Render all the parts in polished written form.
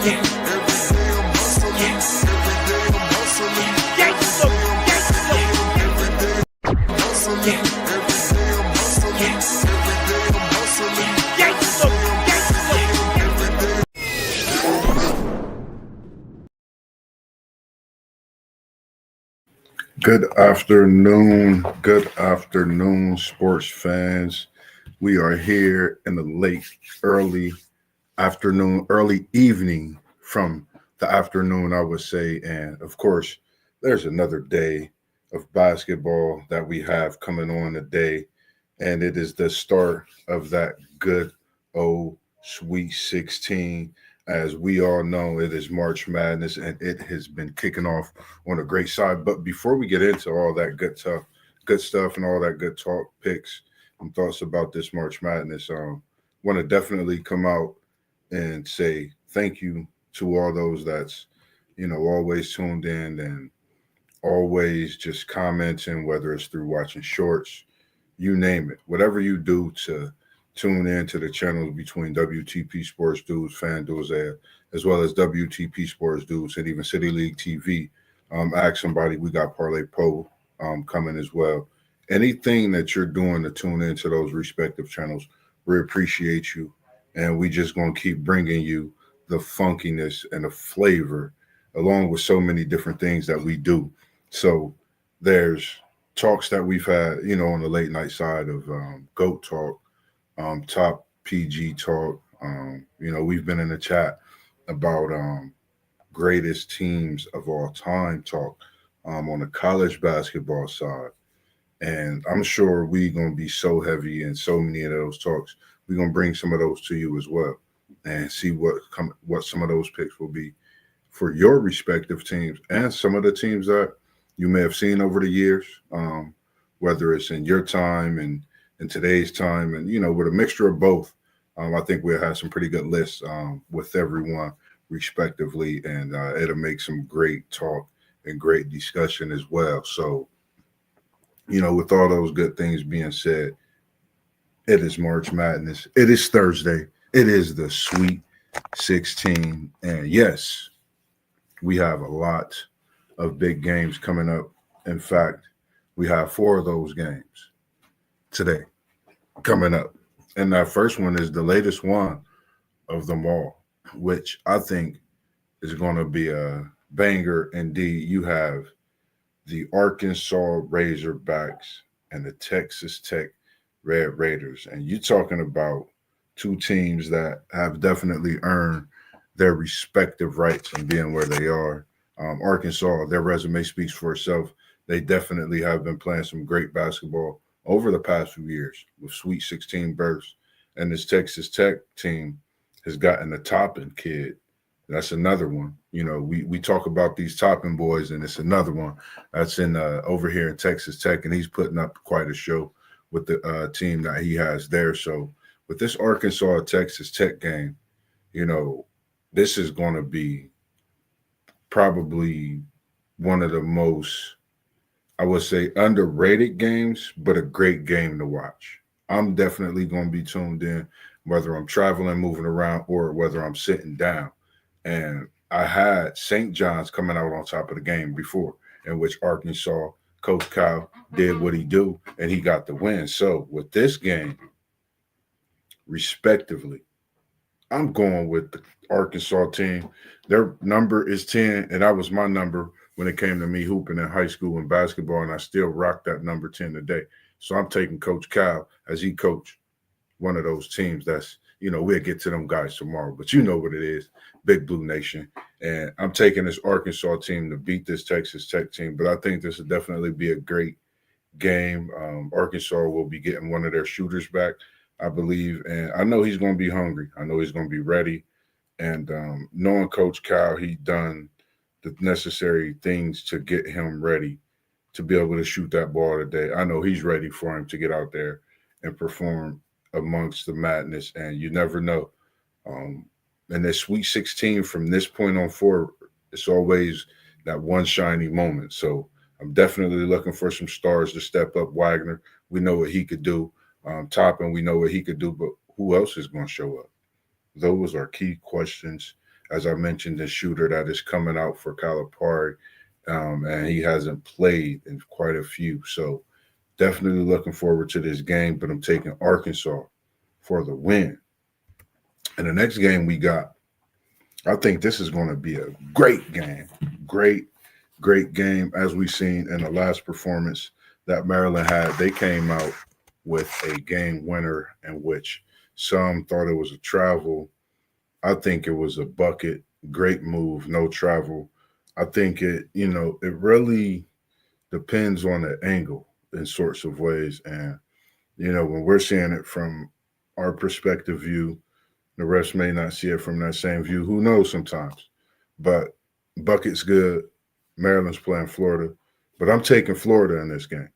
Good afternoon, sports fans. We are here in the late, early afternoon, early evening from the afternoon, I would say. And of course, there's another day of basketball that we have coming on today. And it is the start of that good old Sweet 16. As we all know, it is March Madness and it has been kicking off on a great side. But before we get into all that good stuff and all that good talk, picks, and thoughts about this March Madness, want to definitely come out and say thank you to all those that's always tuned in and always just commenting, whether it's through watching shorts, you name it, whatever you do to tune in to the channels between WTP Sports Dudes, FanDuels, as well as WTP Sports Dudes, and even City League TV. Ask somebody. We got Parlay Pro coming as well. Anything that you're doing to tune into those respective channels, we appreciate you, and we just gonna keep bringing you the funkiness and the flavor, along with so many different things that we do. So there's talks that we've had, on the late night side of GOAT Talk, Top PG Talk. We've been in the chat about greatest teams of all time talk on the college basketball side. And I'm sure we're going to be so heavy in so many of those talks. We're going to bring some of those to you as well and see what some of those picks will be for your respective teams and some of the teams that you may have seen over the years, whether it's in your time and in today's time, and with a mixture of both. I think we'll have some pretty good lists with everyone respectively, and it'll make some great talk and great discussion as well. So, with all those good things being said, it is March Madness. It is Thursday. It is the Sweet 16, and yes, we have a lot of big games coming up. In fact, we have 4 of those games today coming up. And that first one is the latest one of them all, which I think is going to be a banger indeed. You have the Arkansas Razorbacks and the Texas Tech Red Raiders. And you're talking about 2 teams that have definitely earned their respective rights in being where they are. Arkansas, their resume speaks for itself. They definitely have been playing some great basketball over the past few years with Sweet 16 berths. And this Texas Tech team has gotten a Toppin kid. That's another one. We talk about these Toppin boys, and it's another one that's in over here in Texas Tech, and he's putting up quite a show with the team that he has there. So with this Arkansas Texas Tech game, this is going to be probably one of the most, I would say, underrated games, but a great game to watch. I'm definitely going to be tuned in, whether I'm traveling, moving around, or whether I'm sitting down. And I had St. John's coming out on top of the game before, in which Arkansas, Coach Kyle did what he do, and he got the win. So with this game, respectively, I'm going with the Arkansas team. Their number is 10, and that was my number when it came to me hooping in high school and basketball, and I still rock that number 10 today. So I'm taking Coach Kyle as he coached one of those teams. That's, we'll get to them guys tomorrow, but you know what it is, Big Blue Nation. And I'm taking this Arkansas team to beat this Texas Tech team, but I think this will definitely be a great game. Arkansas will be getting one of their shooters back, I believe, and I know he's going to be hungry. I know he's going to be ready. And knowing Coach Kyle, he done the necessary things to get him ready to be able to shoot that ball today. I know he's ready for him to get out there and perform amongst the madness, and you never know. And this Sweet 16 from this point on forward, it's always that one shiny moment. So I'm definitely looking for some stars to step up. Wagner, we know what he could do. Toppin, we know what he could do, but who else is going to show up? Those are key questions as I mentioned, the shooter that is coming out for Calipari, and he hasn't played in quite a few. So definitely looking forward to this game, but I'm taking Arkansas for the win. And the next game we got, I think this is going to be a great game. Great, great game. As we've seen in the last performance that Maryland had, they came out with a game winner in which some thought it was a travel. I think it was a bucket. Great move, no travel. I think it really depends on the angle in sorts of ways. And, when we're seeing it from our perspective view, the rest may not see it from that same view. Who knows sometimes? But bucket's good. Maryland's playing Florida. But I'm taking Florida in this game.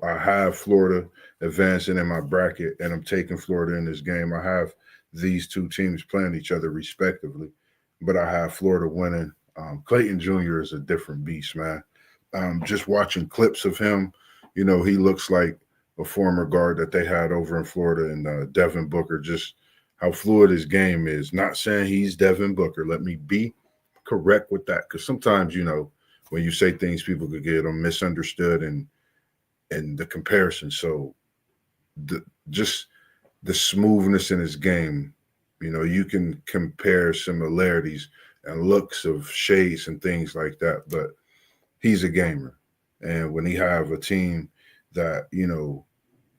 I have Florida advancing in my bracket, and I'm taking Florida in this game. I have these two teams playing each other respectively, but I have Florida winning. Clayton Jr. is a different beast, man. Just watching clips of him, he looks like a former guard that they had over in Florida, and Devin Booker. Just how fluid his game is. Not saying he's Devin Booker. Let me be correct with that, because sometimes when you say things, people could get them misunderstood and the comparison. So just the smoothness in his game, you can compare similarities and looks of shades and things like that, but he's a gamer. And when he have a team that,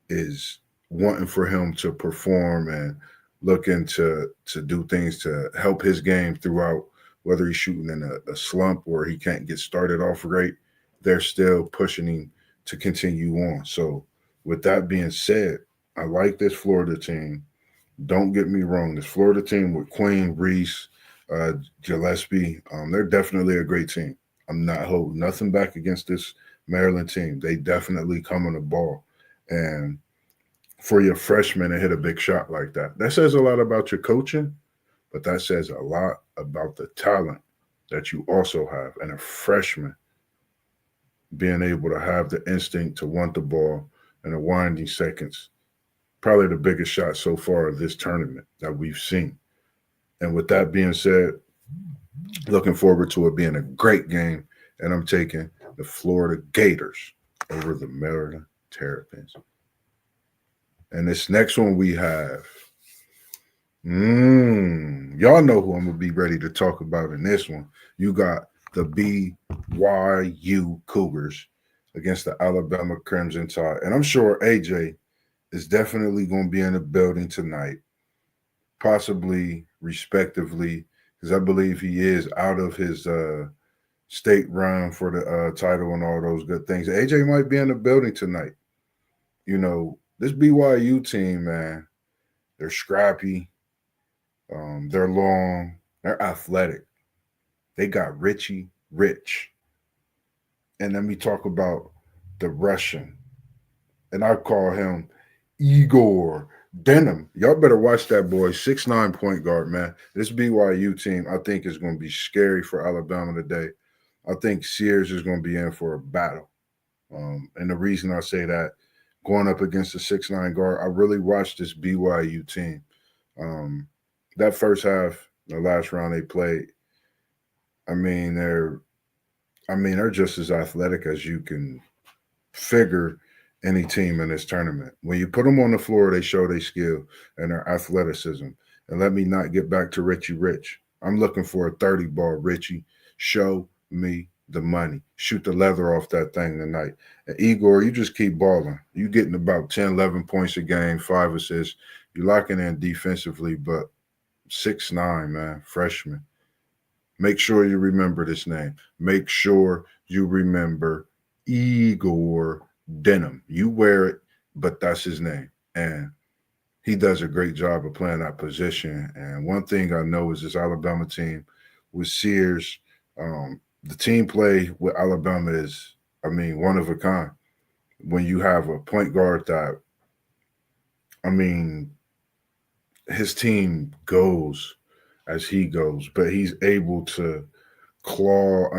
is wanting for him to perform and looking to do things to help his game throughout, whether he's shooting in a slump or he can't get started off great, they're still pushing him to continue on. So with that being said, I like this Florida team. Don't get me wrong. This Florida team with Queen, Reese, Gillespie, they're definitely a great team. I'm not holding nothing back against this Maryland team. They definitely come on the ball. And for your freshman to hit a big shot like that, that says a lot about your coaching, but that says a lot about the talent that you also have. And a freshman being able to have the instinct to want the ball in the winding seconds, probably the biggest shot so far of this tournament that we've seen. And with that being said, looking forward to it being a great game. And I'm taking the Florida Gators over the Maryland Terrapins. And this next one we have, y'all know who I'm going to be ready to talk about in this one. You got the BYU Cougars against the Alabama Crimson Tide. And I'm sure AJ is definitely going to be in the building tonight, possibly respectively, because I believe he is out of his state run for the title and all those good things. AJ might be in the building tonight. This BYU team, man, they're scrappy. They're long. They're athletic. They got Richie Rich. And let me talk about the Russian. And I call him Igor Denham. Y'all better watch that boy. 6'9" point guard, man. This BYU team, I think, is going to be scary for Alabama today. I think Sears is going to be in for a battle. And the reason I say that, going up against a 6'9" guard, I really watched this BYU team. That first half, the last round they played, they're just as athletic as you can figure any team in this tournament. When you put them on the floor, they show their skill and their athleticism. And let me not get back to Richie Rich. I'm looking for a 30 ball, Richie. Show me the money. Shoot the leather off that thing tonight. And Igor, you just keep balling. You getting about 10, 11 points a game, 5 assists. You're locking in defensively, but 6'9", man, freshman. Make sure you remember this name. Make sure you remember Igor Denham. You wear it, but that's his name. And he does a great job of playing that position. And one thing I know is this Alabama team with Sears, the team play with Alabama is, one of a kind. When you have a point guard that, his team goes as he goes, but he's able to claw.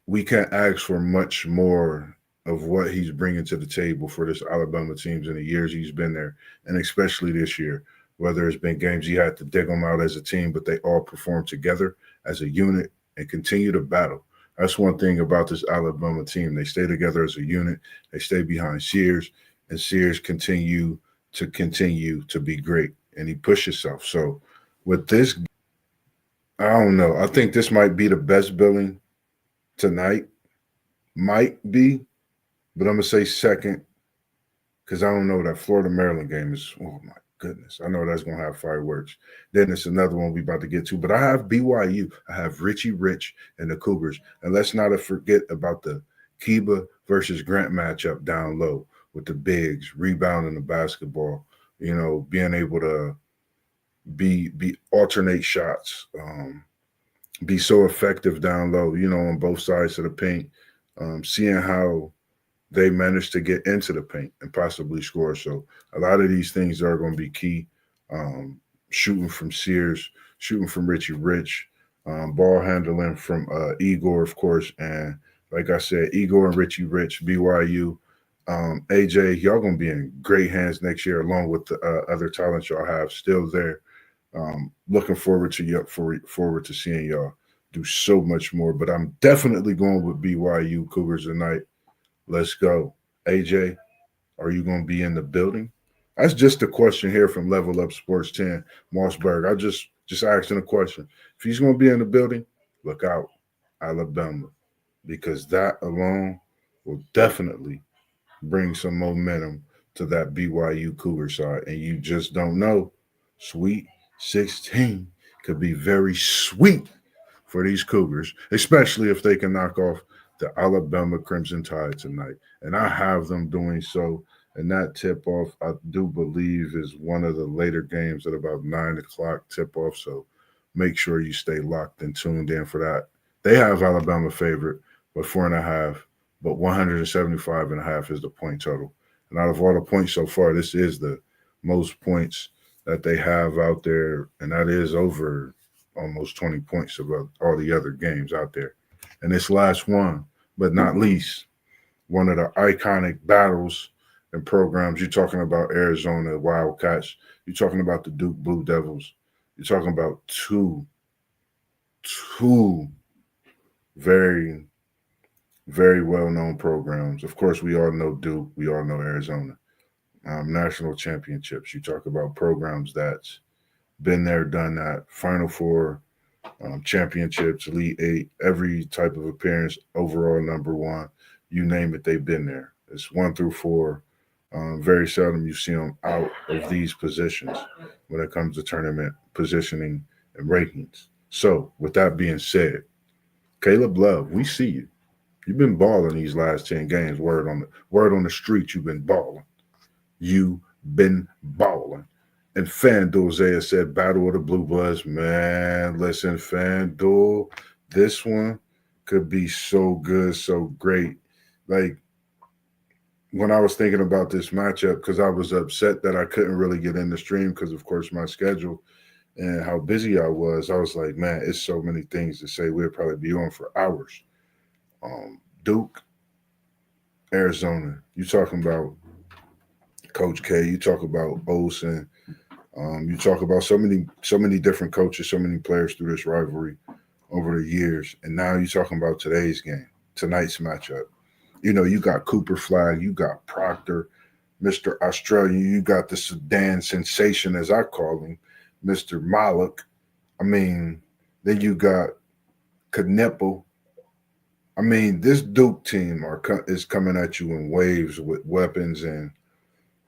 We can't ask for much more of what he's bringing to the table for this Alabama teams in the years he's been there, and especially this year. whether it's been games you had to dig them out as a team, but they all perform together as a unit and continue to battle. That's one thing about this Alabama team. They stay together as a unit. They stay behind Sears, and Sears continue to be great, and he pushed himself. So with this, I don't know. I think this might be the best billing tonight. Might be, but I'm gonna say second because I don't know that Florida Maryland game is. Oh my goodness, I know that's gonna have fireworks. Then it's another one we about to get to. But I have BYU. I have Richie Rich and the Cougars, and let's not forget about the Kiba versus Grant matchup down low with the bigs rebounding the basketball. You know, being able to be alternate shots, be so effective down low. You know, on both sides of the paint. Seeing how they managed to get into the paint and possibly score. So a lot of these things are going to be key. Um, Shooting from Sears, shooting from Richie Rich, ball handling from Igor, of course, and like I said, Igor and Richie Rich, BYU. AJ, y'all gonna be in great hands next year, along with the other talents y'all have still there. Looking forward to forward to seeing y'all do so much more. But I'm definitely going with BYU Cougars tonight. Let's go. AJ, are you going to be in the building? That's just a question here from Level Up Sports 10, MossBurgh. I just asking a question. If he's going to be in the building, look out, Alabama, because that alone will definitely bring some momentum to that BYU Cougar side. And you just don't know. Sweet 16 could be very sweet for these Cougars, especially if they can knock off the Alabama Crimson Tide tonight. And I have them doing so. And that tip off, I do believe, is one of the later games at about 9 o'clock tip off. So make sure you stay locked and tuned in for that. They have Alabama favorite, but 4.5, but 175.5 is the point total. And out of all the points so far, this is the most points that they have out there, and that is over almost 20 points above all the other games out there. And this last one, but not least, one of the iconic battles and programs. You're talking about Arizona Wildcats. You're talking about the Duke Blue Devils. You're talking about two very, very well-known programs. Of course, we all know Duke. We all know Arizona. National championships. You talk about programs that's been there, done that. Final Four, championships, Elite Eight, every type of appearance, overall number one, you name it, they've been there. It's 1 through 4. Very seldom you see them out of these positions when it comes to tournament positioning and rankings. So, with that being said, Caleb Love, we see you. You've been balling these last 10 games. Word on the street, you've been balling. You've been balling. And FanDuel, Zaya said, Battle of the Blue Bloods. Man, listen, FanDuel, this one could be so good, so great. Like, when I was thinking about this matchup, because I was upset that I couldn't really get in the stream because, of course, my schedule and how busy I was like, man, it's so many things to say. We'll probably be on for hours. Duke, Arizona. You talking about Coach K. You talk about Olsen. You talk about so many different coaches, so many players through this rivalry over the years, and now you're talking about today's game, tonight's matchup. You know, you got Cooper Flag, you got Proctor, Mr. Australia, you got the Sudan sensation, as I call him, Mr. Malik. I mean, then you got Kneppel. I mean, this Duke team is coming at you in waves with weapons, and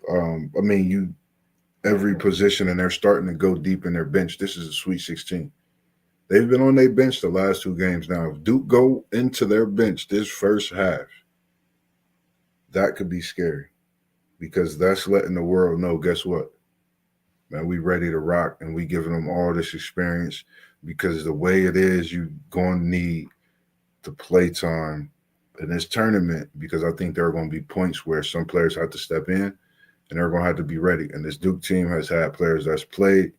I mean, you every position, and they're starting to go deep in their bench. This is a Sweet 16. They've been on their bench the last 2 games now. If Duke go into their bench this first half, that could be scary because that's letting the world know, guess what? Man, we ready to rock, and we giving them all this experience because the way it is, you going to need the play time in this tournament because I think there are going to be points where some players have to step in and they're going to have to be ready. And this Duke team has had players that's played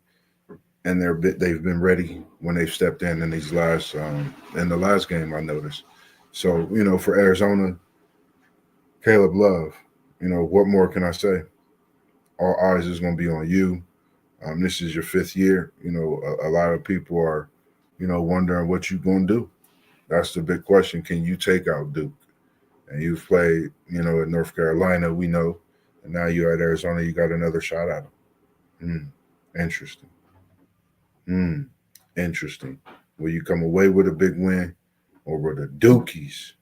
and they've been ready when they've stepped in these last in the last game I noticed. So, you know, for Arizona, Caleb Love, you know, what more can I say? All eyes is going to be on you. This is your fifth year. A lot of people are, wondering what you're going to do. That's the big question. Can you take out Duke? And you've played, in North Carolina, we know, and now you're at Arizona. You got another shot at them. Interesting. Hmm. Interesting. Will you come away with a big win, or will the Dukies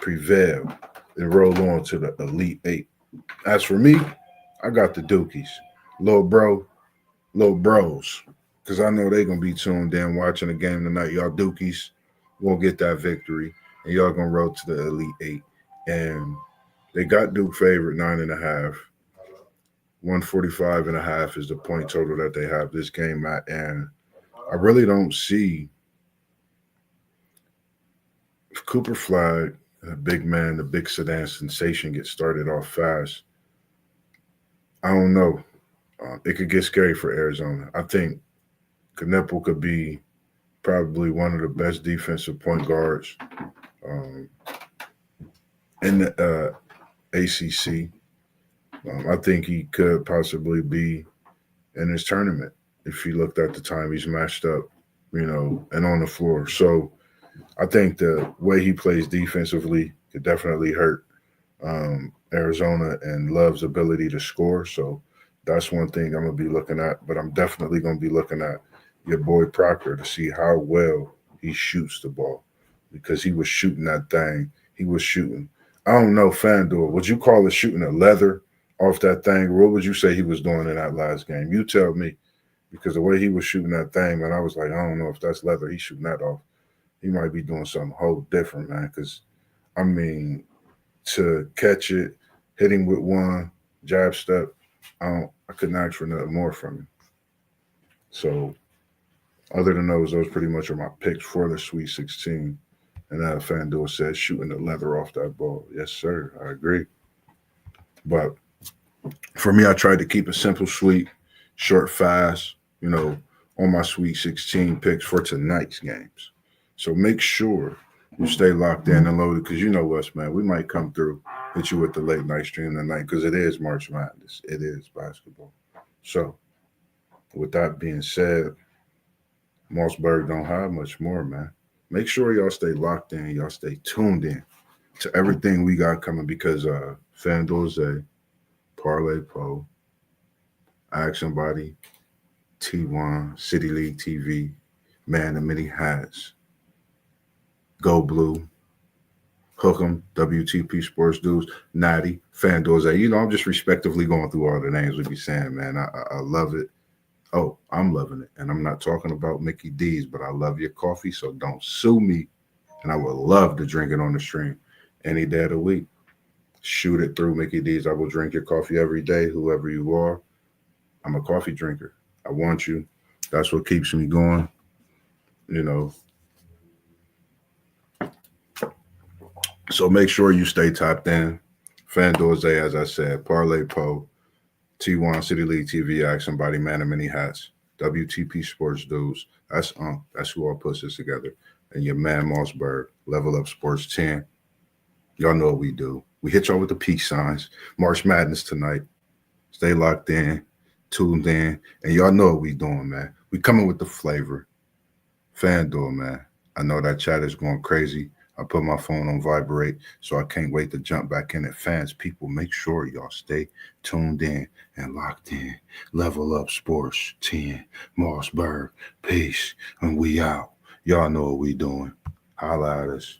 prevail and roll on to the Elite Eight? As for me, I got the Dukies, little bro, little bros, because I know they're gonna be tuned in watching the game tonight. Y'all Dukies gonna get that victory, and y'all gonna roll to the Elite Eight. And they got Duke favorite 9.5. 145.5 is the point total that they have this game at, and I really don't see if Cooper Flag, the big man, the big sedan sensation, gets started off fast. I don't know. It could get scary for Arizona. I think Knepel could be probably one of the best defensive point guards um, in the ACC. I think he could possibly be in his tournament if you looked at the time he's matched up, and on the floor. So I think the way he plays defensively could definitely hurt Arizona and Love's ability to score. So that's one thing I'm going to be looking at. But I'm definitely going to be looking at your boy Proctor to see how well he shoots the ball, because he was shooting that thing. He was shooting. I don't know, FanDuel, would you call it shooting a leather off that thing? Or what would you say he was doing in that last game? You tell me, because the way he was shooting that thing, man, I was like, I don't know if that's leather. He's shooting that off. He might be doing something whole different, man. Because, I mean, to catch it, hitting with one jab step, I couldn't ask for nothing more from him. So, other than those pretty much are my picks for the Sweet 16. And FanDuel says shooting the leather off that ball. Yes, sir. I agree. But for me, I tried to keep it simple, sweet, short, fast, on my Sweet 16 picks for tonight's games. So make sure you stay locked in and loaded, because you know us, man. We might come through, hit you with the late night stream tonight, because it is March Madness. It is basketball. So with that being said, MossBurgh don't have much more, man. Make sure y'all stay locked in. Y'all stay tuned in to everything we got coming, because FanDuel, Parlay Pro, Ask Somebody, T1, City League TV, Man of Many Hats, Go Blue, Hook'em, WTP Sports Dudes, Natty, FanDuel. I'm just respectively going through all the names we be saying, man. I love it. Oh, I'm loving it. And I'm not talking about Mickey D's, but I love your coffee, so don't sue me. And I would love to drink it on the stream any day of the week. Shoot it through Mickey D's. I will drink your coffee every day, whoever you are. I'm a coffee drinker. I want you. That's what keeps me going. So make sure you stay tapped in. FanDuel, as I said, Parlay Pro, T1, City League TV, Ask Somebody, Man of Many Hats, WTP Sports Dudes. That's who all puts this together. And your man MossBurgh, Level Up Sports 10. Y'all know what we do. We hit y'all with the peace signs. March Madness tonight. Stay locked in, tuned in, and y'all know what we doing, man. We coming with the flavor. FanDuel, man. I know that chat is going crazy. I put my phone on vibrate, so I can't wait to jump back in it. Fans, people, make sure y'all stay tuned in and locked in. Level Up Sports 10, MossBurgh, peace, and we out. Y'all know what we doing. Holla at us.